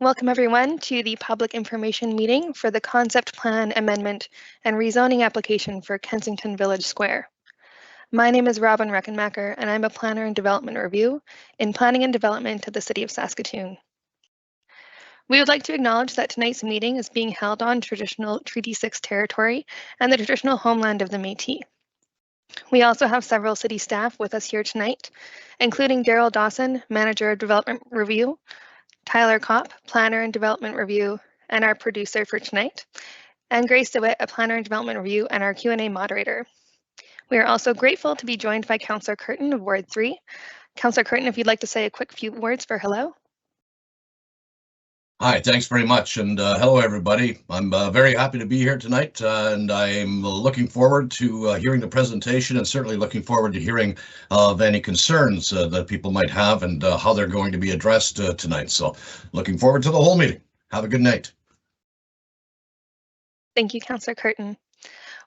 Welcome everyone to the public information meeting for the concept plan amendment and rezoning application for Kensington Village Square. My name is Robin Reckenmacher and I'm a planner in development review in planning and development of the City of Saskatoon. We would like to acknowledge that tonight's meeting is being held on traditional Treaty 6 territory and the traditional homeland of the Métis. We also have several city staff with us here tonight, including Daryl Dawson, Manager of Development Review, Tyler Kopp, Planner and Development Review, and our producer for tonight, and Grace DeWitt, a Planner and Development Review and our Q&A moderator. We are also grateful to be joined by Councillor Curtin of Ward 3. Councillor Curtin, if you'd like to say a quick few words for hello. Hi, thanks very much, and hello everybody. I'm very happy to be here tonight, and I'm looking forward to hearing the presentation and certainly looking forward to hearing of any concerns that people might have and how they're going to be addressed tonight. So looking forward to the whole meeting. Have a good night. Thank you, Councillor Curtin.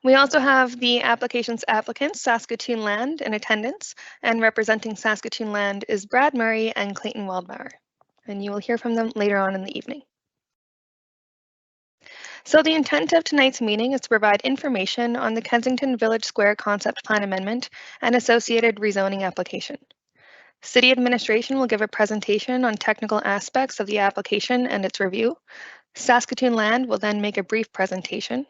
We also have the application's applicants, Saskatoon Land, in attendance, and representing Saskatoon Land is Brad Murray and Clayton Waldbauer, and you will hear from them later on in the evening. So the intent of tonight's meeting is to provide information on the Kensington Village Square Concept Plan Amendment and associated rezoning application. City administration will give a presentation on technical aspects of the application and its review. Saskatoon Land will then make a brief presentation.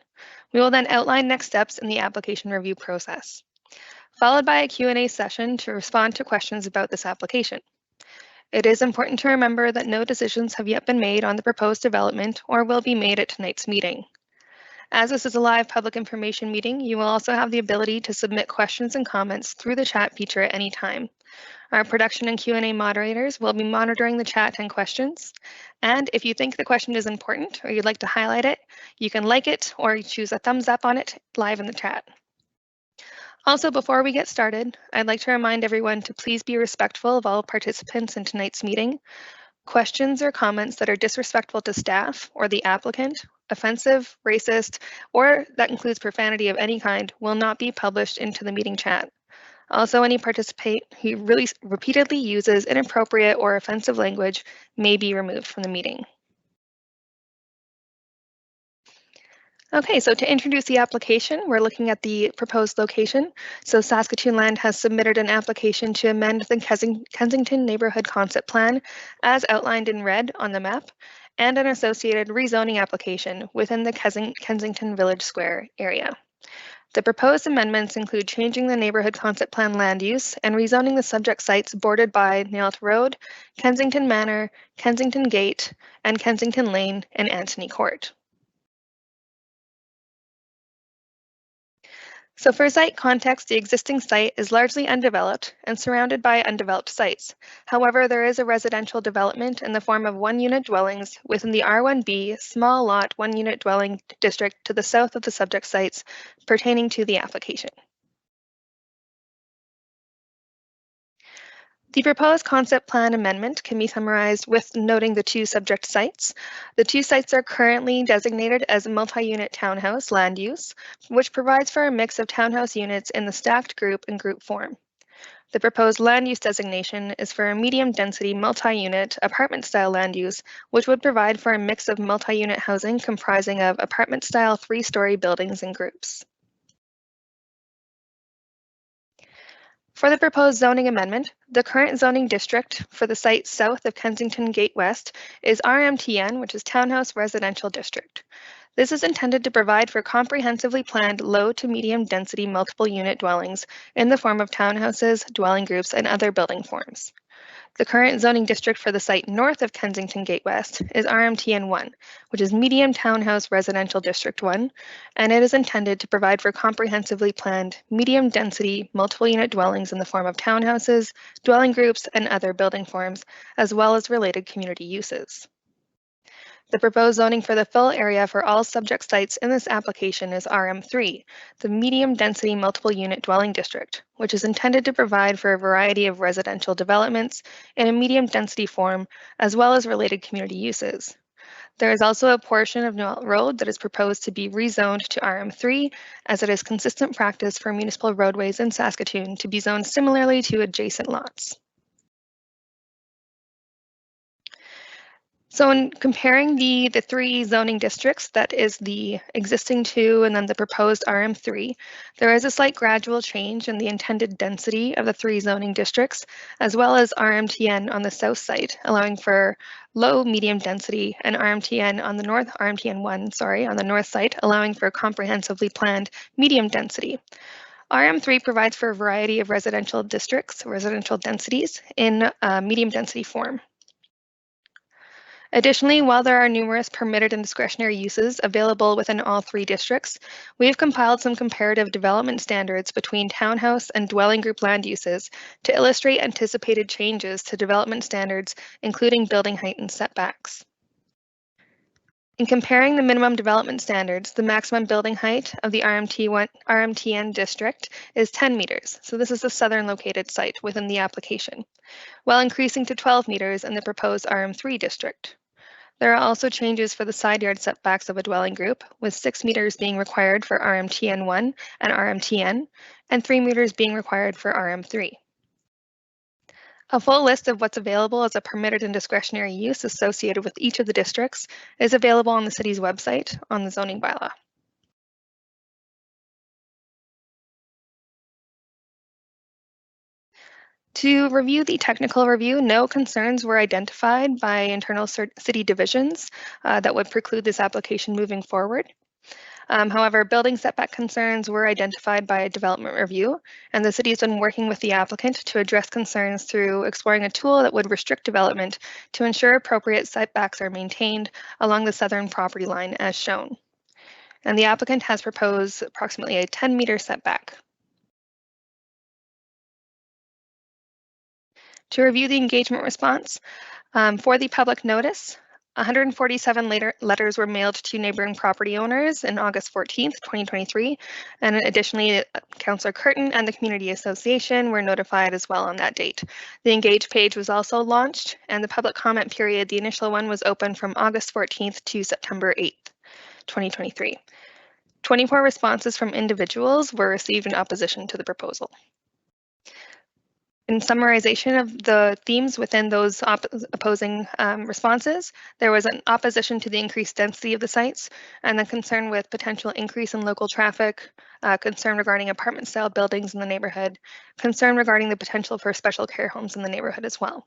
We will then outline next steps in the application review process, followed by a Q&A session to respond to questions about this application. It is important to remember that no decisions have yet been made on the proposed development or will be made at tonight's meeting. As this is a live public information meeting, you will also have the ability to submit questions and comments through the chat feature at any time. Our production and Q&A moderators will be monitoring the chat and questions. And if you think the question is important or you'd like to highlight it, you can like it or choose a thumbs up on it live in the chat. Also, before we get started, I'd like to remind everyone to please be respectful of all participants in tonight's meeting. Questions or comments that are disrespectful to staff or the applicant, offensive, racist, or that includes profanity of any kind will not be published into the meeting chat. Also, any participant who really repeatedly uses inappropriate or offensive language may be removed from the meeting. Okay, so to introduce the application, we're looking at the proposed location. So Saskatoon Land has submitted an application to amend the Kensington Neighborhood Concept Plan as outlined in red on the map, and an associated rezoning application within the Kensington Village Square area. The proposed amendments include changing the neighborhood concept plan land use and rezoning the subject sites bordered by Nailth Road, Kensington Manor, Kensington Gate, and Kensington Lane and Antony Court. So for site context, the existing site is largely undeveloped and surrounded by undeveloped sites. However, there is a residential development in the form of one-unit dwellings within the R1B small lot one-unit dwelling district to the south of the subject sites pertaining to the application. The proposed concept plan amendment can be summarized with noting the two subject sites. The two sites are currently designated as multi-unit townhouse land use, which provides for a mix of townhouse units in the stacked group and group form. The proposed land use designation is for a medium density multi-unit apartment style land use, which would provide for a mix of multi-unit housing comprising of apartment style 3-story buildings and groups. For the proposed zoning amendment, the current zoning district for the site south of Kensington Gate West is RMTN, which is Townhouse Residential District. This is intended to provide for comprehensively planned low to medium density multiple unit dwellings in the form of townhouses, dwelling groups, and other building forms. The current zoning district for the site north of Kensington Gate West is RMTN 1, which is Medium Townhouse Residential District 1, and it is intended to provide for comprehensively planned medium density multiple unit dwellings in the form of townhouses, dwelling groups, and other building forms, as well as related community uses. The proposed zoning for the fill area for all subject sites in this application is RM3, the medium density multiple unit dwelling district, which is intended to provide for a variety of residential developments in a medium density form, as well as related community uses. There is also a portion of Nailth Road that is proposed to be rezoned to RM3, as it is consistent practice for municipal roadways in Saskatoon to be zoned similarly to adjacent lots. So in comparing the three zoning districts, that is the existing two and then the proposed RM3, there is a slight gradual change in the intended density of the three zoning districts, as well as RMTN on the south side, allowing for low medium density, and RMTN1, sorry, on the north side, allowing for comprehensively planned medium density. RM3 provides for a variety of residential districts, residential densities, in medium density form. Additionally, while there are numerous permitted and discretionary uses available within all three districts, we have compiled some comparative development standards between townhouse and dwelling group land uses to illustrate anticipated changes to development standards, including building height and setbacks. In comparing the minimum development standards, the maximum building height of the RMTN district is 10 meters. So this is the southern located site within the application, while increasing to 12 meters in the proposed RM3 district. There are also changes for the side yard setbacks of a dwelling group, with 6 meters being required for RMTN1 and RMTN, and 3 meters being required for RM3. A full list of what's available as a permitted and discretionary use associated with each of the districts is available on the city's website on the zoning bylaw. To review the technical review, no concerns were identified by internal city divisions that would preclude this application moving forward. However, building setback concerns were identified by a development review, and the city has been working with the applicant to address concerns through exploring a tool that would restrict development to ensure appropriate setbacks are maintained along the southern property line as shown. And the applicant has proposed approximately a 10-meter setback. To review the engagement response, for the public notice, 147 letters were mailed to neighboring property owners on August 14th, 2023, and additionally, Councillor Curtin and the Community Association were notified as well on that date. The Engage page was also launched, and the public comment period, the initial one, was open from August 14th to September 8th, 2023. 24 responses from individuals were received in opposition to the proposal. In summarization of the themes within those opposing responses, there was an opposition to the increased density of the sites, and a concern with potential increase in local traffic, concern regarding apartment-style buildings in the neighborhood, concern regarding the potential for special care homes in the neighborhood as well.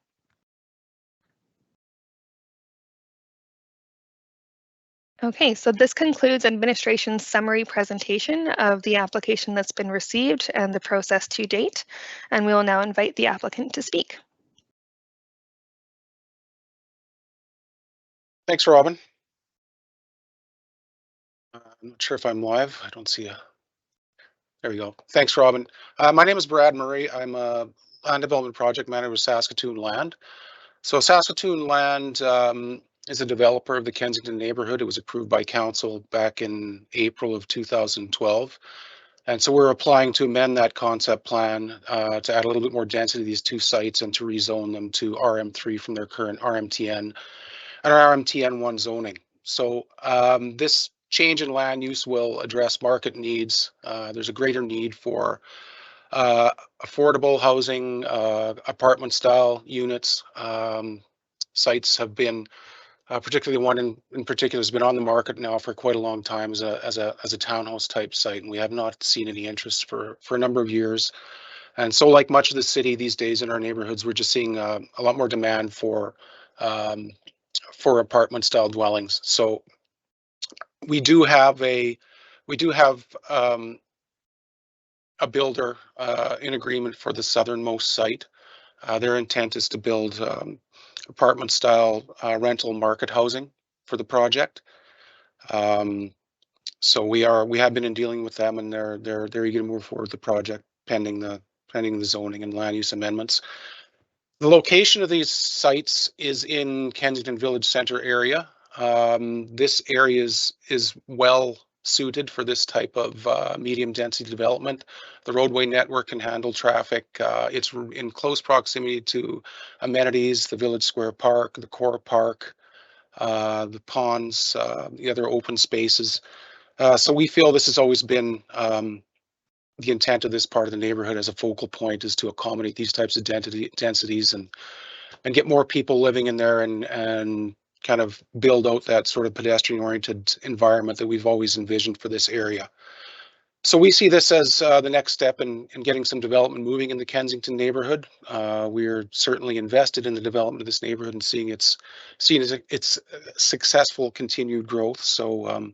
Okay, so this concludes administration's summary presentation of the application that's been received and the process to date, and we will now invite the applicant to speak. Thanks, Robin. I'm not sure if I'm live. I don't see a. There we go. Thanks, Robin. My name is Brad Murray. I'm a land development project manager with Saskatoon Land. So Saskatoon Land is a developer of the Kensington neighborhood. It was approved by council back in April of 2012. And so we're applying to amend that concept plan to add a little bit more density to these two sites and to rezone them to RM3 from their current RMTN and RMTN1 zoning. So this change in land use will address market needs. There's a greater need for affordable housing, apartment style units. Sites have been, particularly one in particular has been on the market now for quite a long time as a townhouse type site, and we have not seen any interest for a number of years. And so, like much of the city these days in our neighborhoods, we're just seeing a lot more demand for apartment style dwellings. So we do have a builder in agreement for the southernmost site. Their intent is to build apartment style rental market housing for the project. So we have been in dealing with them, and they're eager to move forward with the project pending the zoning and land use amendments. The location of these sites is in Kensington Village Center area. This area is well suited for this type of medium density development. The roadway network can handle traffic. It's in close proximity to amenities, the Village Square Park, the Core Park, the ponds, the other open spaces. So we feel this has always been the intent of this part of the neighborhood as a focal point, is to accommodate these types of densities and get more people living in there and kind of build out that sort of pedestrian-oriented environment that we've always envisioned for this area. So we see this as the next step in getting some development moving in the Kensington neighborhood. We're certainly invested in the development of this neighborhood and seeing its successful continued growth. So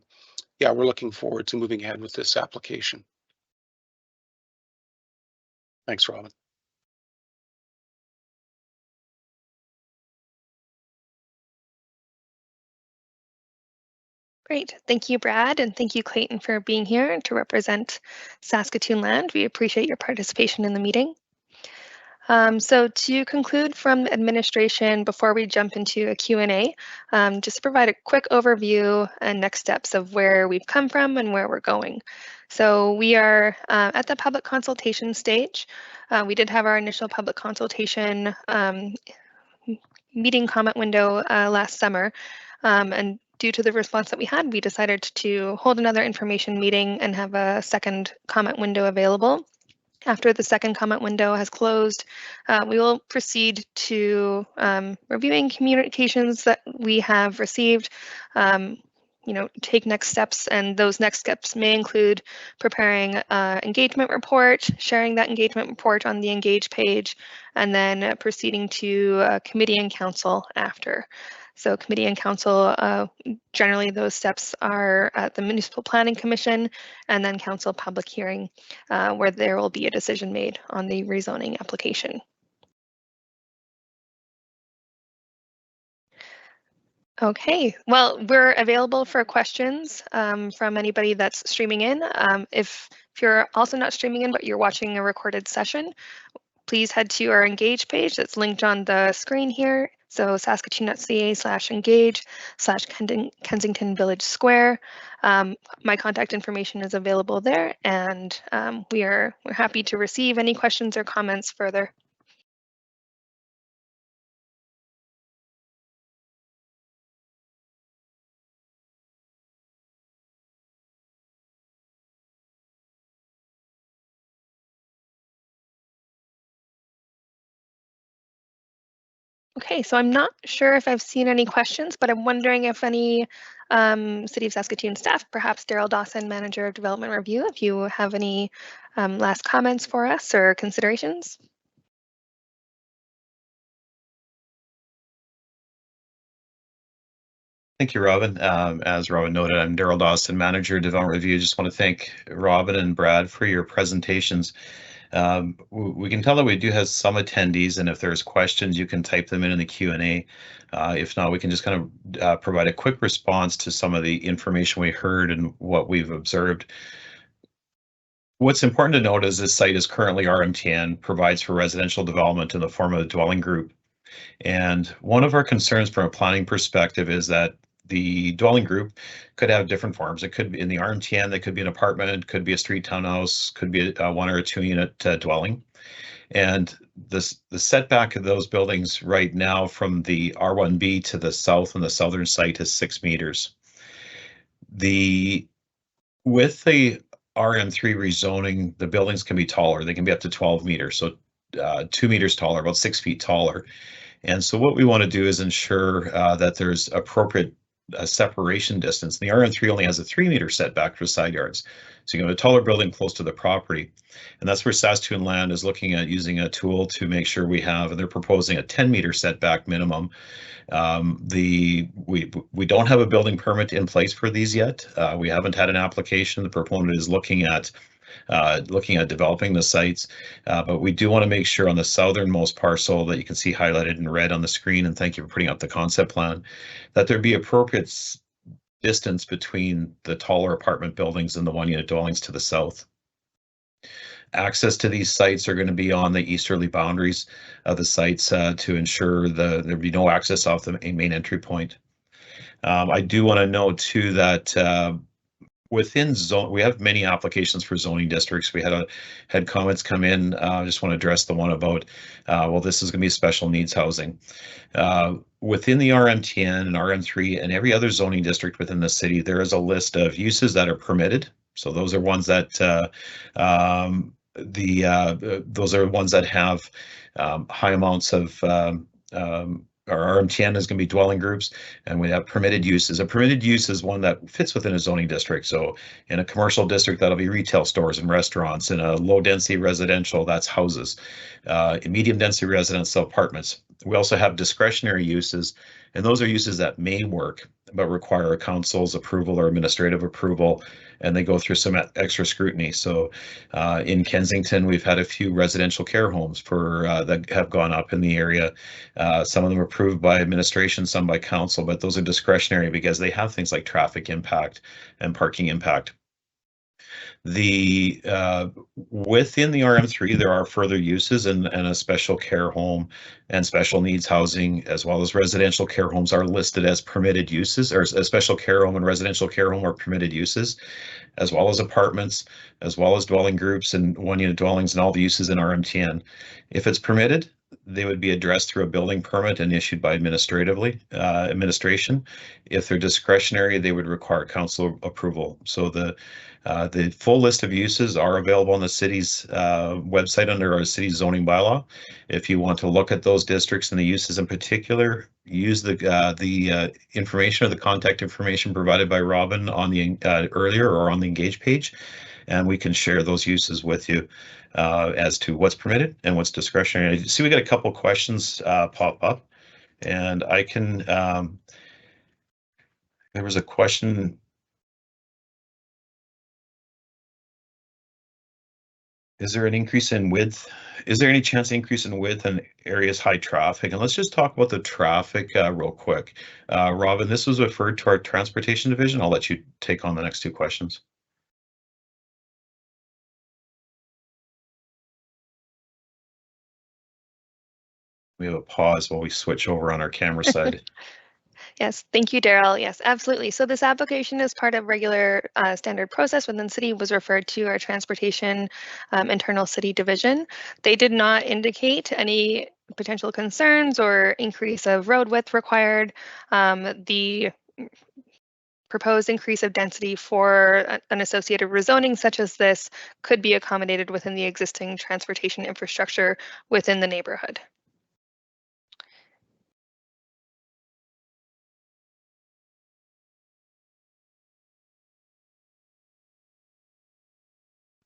yeah, we're looking forward to moving ahead with this application. Thanks, Robin. Great. Thank you, Brad, and thank you, Clayton, for being here to represent Saskatoon Land. We appreciate your participation in the meeting. So to conclude from administration, before we jump into a Q&A, just to provide a quick overview and next steps of where we've come from and where we're going. So we are at the public consultation stage. We did have our initial public consultation meeting comment window last summer, and due to the response that we had, we decided to hold another information meeting and have a second comment window available. After the second comment window has closed, we will proceed to reviewing communications that we have received, take next steps, and those next steps may include preparing an engagement report, sharing that engagement report on the Engage page, and then proceeding to committee and council after. So committee and council, generally those steps are at the Municipal Planning Commission and then council public hearing, where there will be a decision made on the rezoning application. Okay, well, we're available for questions from anybody that's streaming in. If you're also not streaming in, but you're watching a recorded session, please head to our Engage page that's linked on the screen here. So saskatoon.ca/engage/Kensington Village Square. My contact information is available there, and we're happy to receive any questions or comments further. Okay, so I'm not sure if I've seen any questions, but I'm wondering if any City of Saskatoon staff, perhaps Daryl Dawson, Manager of Development Review, if you have any last comments for us or considerations. Thank you, Robin. As Robin noted, I'm Daryl Dawson, Manager of Development Review. Just want to thank Robin and Brad for your presentations. We can tell that we do have some attendees, and if there's questions, you can type them in the Q&A. If not, we can just kind of provide a quick response to some of the information we heard and what we've observed. What's important to note is this site is currently RMTN, provides for residential development in the form of a dwelling group. And one of our concerns from a planning perspective is that the dwelling group could have different forms. It could be in the RMTN, that could be an apartment, could be a street townhouse, could be a 1 or a 2 unit dwelling. And the setback of those buildings right now from the R1B to the south and the southern site is 6 meters. With the RM3 rezoning, the buildings can be taller. They can be up to 12 meters, so 2 meters taller, about 6 feet taller. And so what we want to do is ensure that there's appropriate separation distance. The RM3 only has a 3 meter setback for side yards. So you have a taller building close to the property. And that's where Saskatoon Land is looking at using a tool to make sure we have, and they're proposing a 10 meter setback minimum. We don't have a building permit in place for these yet. We haven't had an application. The proponent is looking at developing the sites, but we do want to make sure on the southernmost parcel that you can see highlighted in red on the screen, and thank you for putting up the concept plan, that there be appropriate distance between the taller apartment buildings and the 1 unit dwellings to the south. Access to these sites are going to be on the easterly boundaries of the sites to ensure there be no access off the main entry point. I do want to note too that within zone, we have many applications for zoning districts. We had comments come in. I just want to address the one about, well, this is going to be special needs housing. Within the RMTN and RM3 and every other zoning district within the city, there is a list of uses that are permitted. So those are ones that those are ones that have high amounts of our RMTN is going to be dwelling groups, and we have permitted uses. A permitted use is one that fits within a zoning district. So in a commercial district, that'll be retail stores and restaurants. In a low density residential, that's houses. In medium density residential, apartments. We also have discretionary uses, and those are uses that may work but require a council's approval or administrative approval, and they go through some extra scrutiny. So in Kensington, we've had a few residential care homes for that have gone up in the area. Some of them are approved by administration, some by council, but those are discretionary because they have things like traffic impact and parking impact. The within the RM3, there are further uses, and a special care home and special needs housing, as well as residential care homes, are listed as permitted uses, or a special care home and residential care home are permitted uses, as well as apartments, as well as dwelling groups and one-unit dwellings, and all the uses in RMTN. If it's permitted, they would be addressed through a building permit and issued by administration. If they're discretionary, they would require council approval. So the full list of uses are available on the city's website under our city's zoning bylaw. If you want to look at those districts and the uses in particular, use the information or the contact information provided by Robin on the earlier or on the Engage page, and we can share those uses with you as to what's permitted and what's discretionary. I see we got a couple questions pop up, and I can. There was a question. Is there an increase in width? Is there any chance increase in width in areas high traffic? And let's just talk about the traffic real quick. Robin, this was referred to our transportation division. I'll let you take on the next two questions. We have a pause while we switch over on our camera side. Yes, thank you, Daryl. Yes, absolutely. So this application is part of regular standard process within city, was referred to our transportation internal city division. They did not indicate any potential concerns or increase of road width required. The proposed increase of density for an associated rezoning such as this could be accommodated within the existing transportation infrastructure within the neighborhood.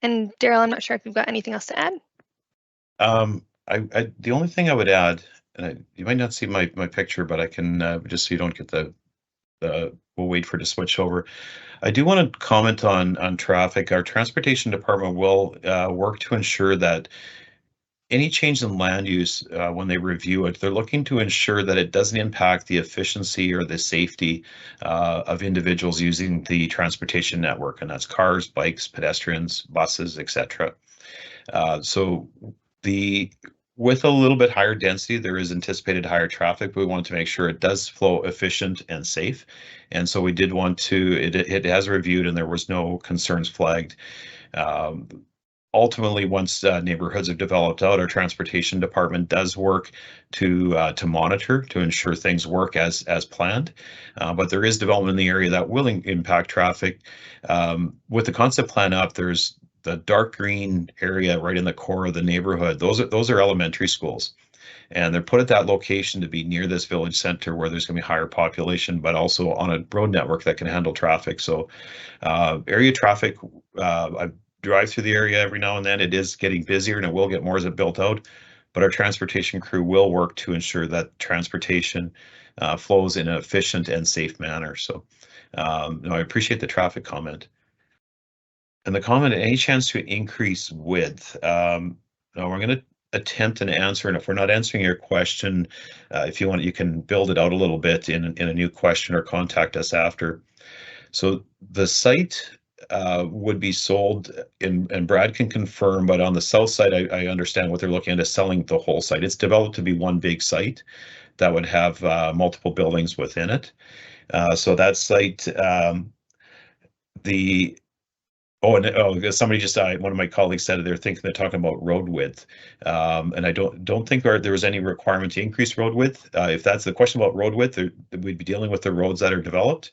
And Daryl, I'm not sure if you've got anything else to add. The only thing I would add, and you might not see my picture, but I can just so you don't get we'll wait for it to switch over. I do want to comment on traffic. Our transportation department will work to ensure that any change in land use, when they review it, they're looking to ensure that it doesn't impact the efficiency or the safety of individuals using the transportation network, and that's cars, bikes, pedestrians, buses, etc. So with a little bit higher density, there is anticipated higher traffic, but we want to make sure it does flow efficient and safe. And so we did want to, it has reviewed and there was no concerns flagged. Ultimately, once neighborhoods have developed out, our transportation department does work to monitor, to ensure things work as planned. But there is development in the area that will impact traffic. With the concept plan up, there's the dark green area right in the core of the neighborhood. Those are elementary schools, and they're put at that location to be near this village center where there's going to be higher population, but also on a road network that can handle traffic. So area traffic, I drive through the area every now and then. It is getting busier and it will get more as it built out, but our transportation crew will work to ensure that transportation flows in an efficient and safe manner. So I appreciate the traffic comment. And the comment, any chance to increase width? No, we're going to attempt an answer, and if we're not answering your question, if you want, you can build it out a little bit in a new question or contact us after. So the site would be sold, and Brad can confirm, but on the south side, I understand what they're looking at is selling the whole site. It's developed to be one big site that would have multiple buildings within it. So that site, somebody just one of my colleagues said they're talking about road width, and I don't think there was any requirement to increase road width. If that's the question about road width, we'd be dealing with the roads that are developed.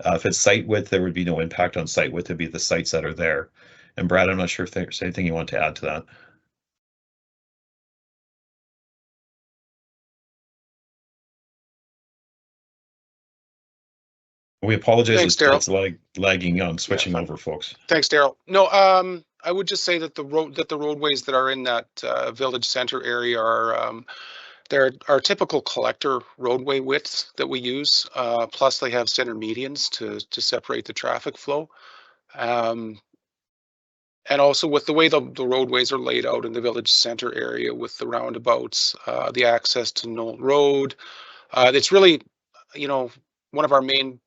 If it's site width, there would be no impact on site width. It'd be the sites that are there. And Brad, I'm not sure if there's anything you want to add to that. We apologize. Thanks, Daryl. It's lagging on switching fine. over, folks. Thanks, Daryl. No, I would just say that the roadways that are in that village center area are they're our typical collector roadway widths that we use. Plus, they have center medians to separate the traffic flow. And also with the way the roadways are laid out in the village center area with the roundabouts, the access to Knoll Road, it's really, you know, one of our main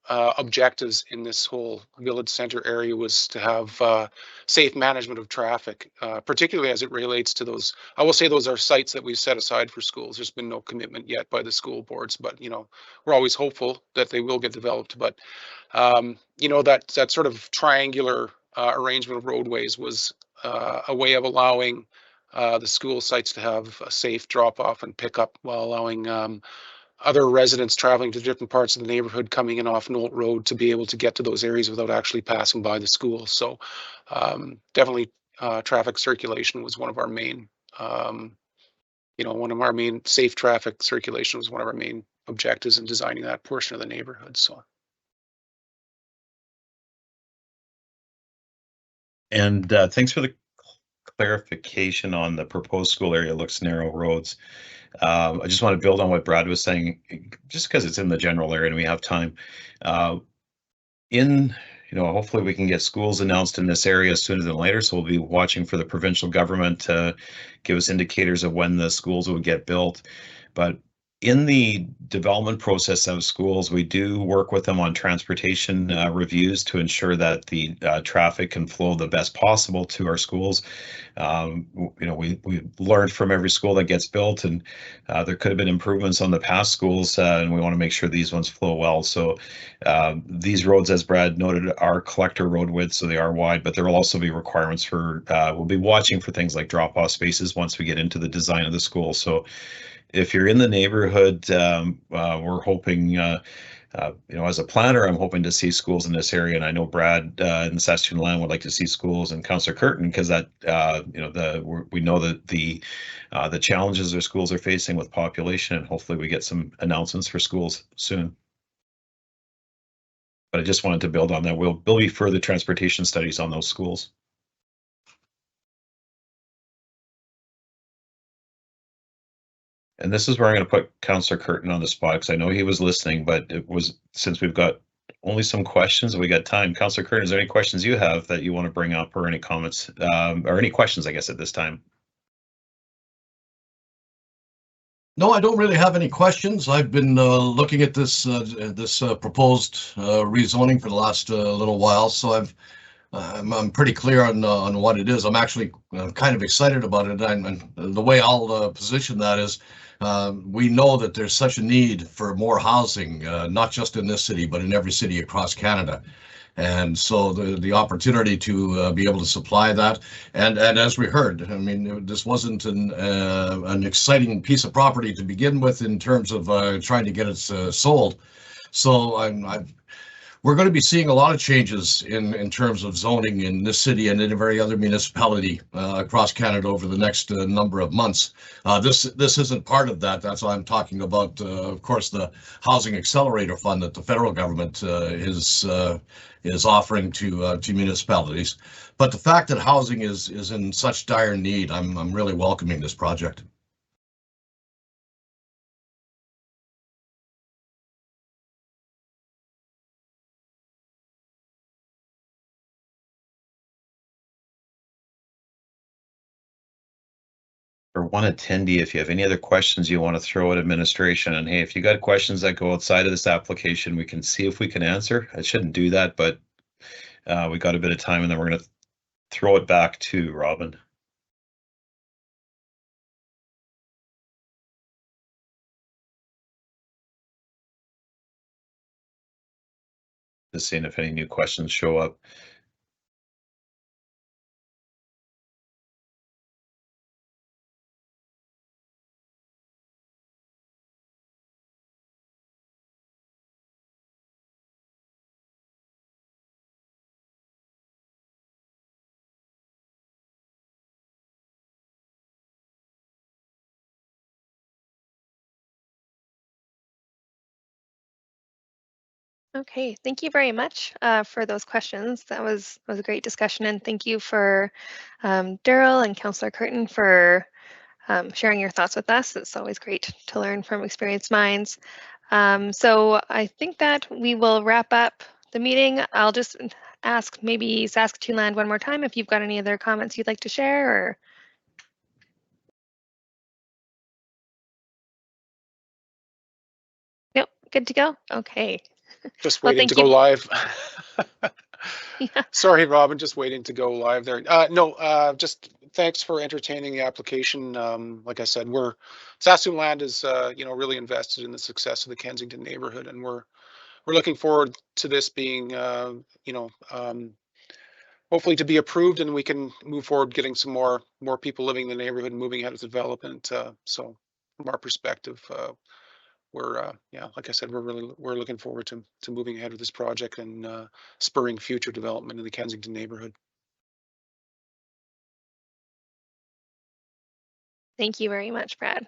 objectives in this whole village center area was to have safe management of traffic, particularly as it relates to those. I will say those are sites that we've set aside for schools. There's been no commitment yet by the school boards, but we're always hopeful that they will get developed. But that sort of triangular arrangement of roadways was a way of allowing the school sites to have a safe drop off and pickup while allowing other residents traveling to different parts of the neighborhood coming in off Knoll Road to be able to get to those areas without actually passing by the school. So definitely traffic circulation was one of our main, safe traffic circulation was one of our main objectives in designing that portion of the neighborhood. So. And thanks for the clarification on the proposed school area looks narrow roads. I just want to build on what Brad was saying, just because it's in the general area and we have time. Hopefully we can get schools announced in this area sooner than later. So we'll be watching for the provincial government to give us indicators of when the schools would get built. But in the development process of schools, we do work with them on transportation reviews to ensure that the traffic can flow the best possible to our schools. We learned from every school that gets built, and there could have been improvements on the past schools, and we want to make sure these ones flow well. So these roads, as Brad noted, are collector road widths, so they are wide, but there will also be requirements for, we'll be watching for things like drop-off spaces once we get into the design of the school. So if you're in the neighborhood, we're hoping, as a planner, I'm hoping to see schools in this area. And I know Brad in the Saskatoon Land would like to see schools, and Councillor Curtin, because that, we know that the challenges our schools are facing with population, and hopefully we get some announcements for schools soon. But I just wanted to build on that. There'll be further transportation studies on those schools. And this is where I'm going to put Councillor Curtin on the spot, because I know he was listening, but it was, since we've got only some questions and we got time. Councillor Curtin, is there any questions you have that you want to bring up, or any comments, or any questions, I guess, at this time? No, I don't really have any questions. I've been looking at this proposed rezoning for the last little while, so I'm pretty clear on what it is. I'm actually kind of excited about it, and the way I'll position that is, we know that there's such a need for more housing, not just in this city, but in every city across Canada. And so the opportunity to be able to supply that, and as we heard, I mean, this wasn't an exciting piece of property to begin with in terms of trying to get it sold. So we're going to be seeing a lot of changes in terms of zoning in this city and in every other municipality across Canada over the next number of months. This isn't part of that. That's why I'm talking about, of course, the Housing Accelerator Fund that the federal government is offering to municipalities. But the fact that housing is in such dire need, I'm really welcoming this project. For one attendee, if you have any other questions you want to throw at administration, and hey, if you got questions that go outside of this application, we can see if we can answer. I shouldn't do that, but we got a bit of time, and then we're going to throw it back to Robin. Just seeing if any new questions show up. Okay, thank you very much for those questions. That was a great discussion, and thank you for Daryl and Councillor Curtin for sharing your thoughts with us. It's always great to learn from experienced minds. So I think that we will wrap up the meeting. I'll just ask maybe Saskatoon Land one more time if you've got any other comments you'd like to share, or nope, good to go. Okay. Just Well, waiting thank to go you. live. Yeah. Sorry, Robin, just waiting to go live there. No, just thanks for entertaining the application. Like I said, Saskatoon Land is, really invested in the success of the Kensington neighborhood, and we're looking forward to this being, hopefully to be approved, and we can move forward, getting some more people living in the neighborhood and moving ahead with development. So from our perspective, we're like I said, we're looking forward to moving ahead with this project and spurring future development in the Kensington neighborhood. Thank you very much, Brad.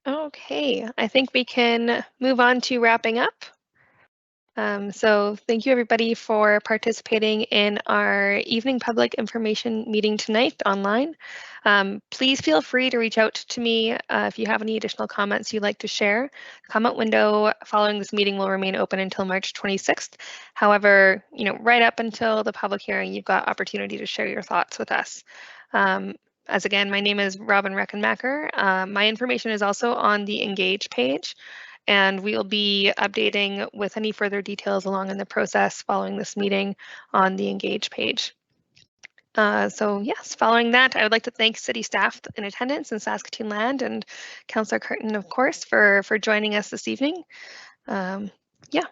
Okay, I think we can move on to wrapping up. So thank you everybody for participating in our evening public information meeting tonight online. Please feel free to reach out to me if you have any additional comments you'd like to share. The comment window following this meeting will remain open until March 26th. However, right up until the public hearing, you've got opportunity to share your thoughts with us. As again, my name is Robin Reckenmacher. My information is also on the Engage page, and we will be updating with any further details along in the process following this meeting on the Engage page. So yes, following that, I would like to thank city staff in attendance in Saskatoon Land and Councillor Curtin, of course, for joining us this evening. Yeah,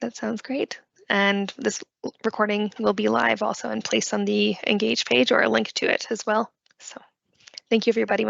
that sounds great. And this recording will be live also and placed on the Engage page, or a link to it as well. So thank you, everybody.